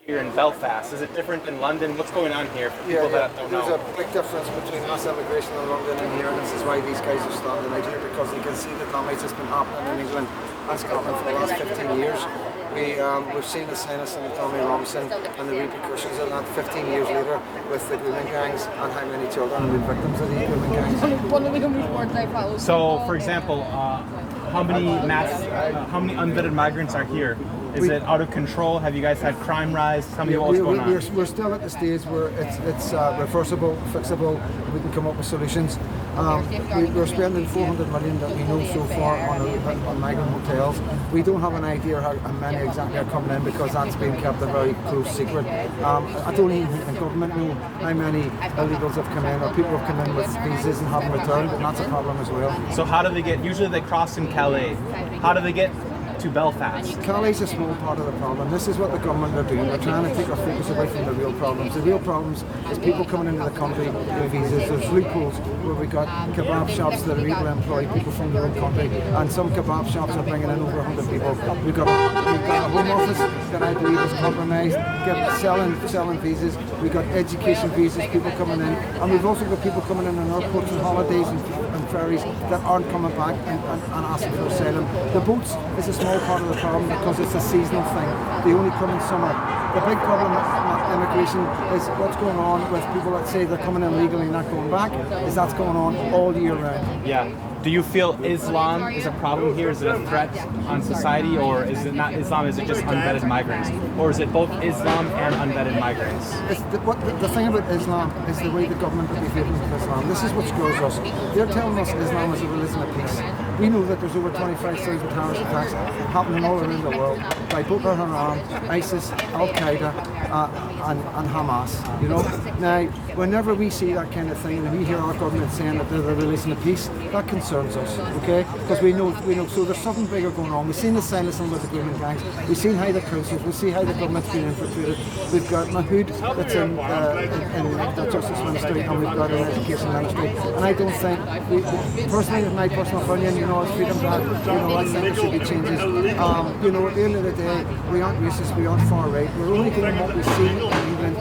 here in Belfast? Is it different than London? What's going on here for people that don't There's know? a big difference between mass immigration in London and here, and this is why these guys are starting out here, because they can see the damage that's been happening in England and Scotland for the last 15 years. We've seen the Sanderson and Tommy Robinson and the repercussions of that 15 years later with the grooming gangs and how many children have been victims of these grooming gangs. So, for example, how many unvetted migrants are here? Is it out of control? Have you guys had crime rise? Tell me what's going on. We're still at the stage where it's reversible, fixable. We can come up with solutions. We're spending 400 million that we know so far on migrant hotels. We don't have an idea how many exactly are coming in because that's been kept a very close secret. I don't even think the government know how many illegals have come in or people have come in with visas and haven't returned, and that's a problem as well. So how do they get, usually they cross in Calais. How do they get to Belfast? Calais is a small part of the problem. This is what the government are doing. They're trying to take our focus away from the real problems. The real problems is people coming into the country with visas. There's loopholes where we got kebab shops that are able to employ people from their own country, and some kebab shops are bringing in over 100 people. We've got a home office that I believe is compromised, selling visas. We've got education visas, people coming in, and we've also got people coming in on airports and holidays and ferries that aren't coming back and asking for asylum. The boats is a small part of the problem because it's a seasonal thing. They only come in summer. The big problem with immigration is what's going on with people that say they're coming in legally and not going back, is that's going on all year round. Yeah. Do you feel Islam is a problem here? Is it a threat on society, or is it not Islam? Is it just unvetted migrants? Or is it both Islam and unvetted migrants? The thing about Islam is the way the government are behaving with Islam. This is what screws us. They're telling us Islam is a religion of peace. We know that there's over 25,000 terrorist attacks happening all around the world by Boko Haram, ISIS, Al-Qaeda, and Hamas. You know. Now, whenever we see that kind of thing, and we hear our government saying that they're the religion of peace, that concerns us. Okay, because we know. So there's something bigger going on. We've seen the silencing with the grooming gangs. We've seen how the councils. We see how the government's been infiltrated. We've got Mahood that's in the Justice Ministry, and we've got an Education Ministry. And I don't think, personally, in my personal opinion, as freedom that, I think there should be changes. At the end of the day, we aren't racist, we aren't far right. We're only doing what we see in England.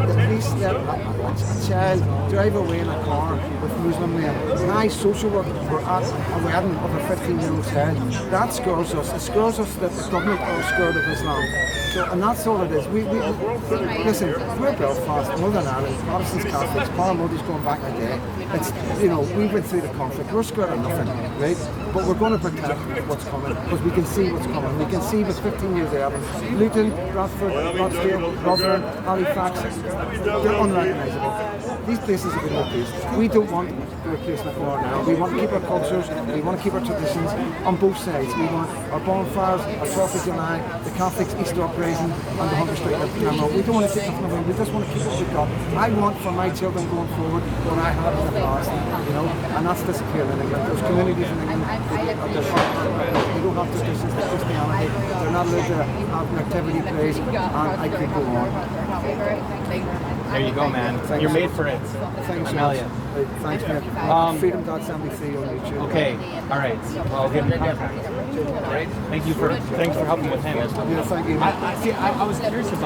The police let a child drive away in a car with Muslim men. Social work were at a wedding of a 15-year-old child. That scares us. It scares us that the government are scared of Islam. And that's all it is. Listen, we're Belfast, Northern Ireland, Protestants, Catholics, Parliament's going back a day. We went through the conflict. We're scared of nothing, right? But we're going to protect what's coming because we can see what's coming. We can see with 15 years of evidence. Luton, Bradford, Rochdale, Rotherham, Halifax, they're unrecognisable. These places have been replaced. We don't want the replacement for now. We want to keep our cultures, we want to keep our traditions on both sides. We want our bonfires, our 4th of July, the Catholics' Easter uprising, and the Hunger Strike at Canberra. We don't want to take nothing away. We just want to keep what we've got. I want for my children going forward what I had in the past, and that's disappeared in England. There's communities in England they don't have traditions like Christianity. They're not allowed to have nativity praise, and I could go on. There you go, man. You're made for it. Thanks, Amelia. Thanks, man. Freedom.73 on YouTube. Okay. All right. Well, I'll get in contact. Thanks for helping with him. Yeah, thank you. I was curious about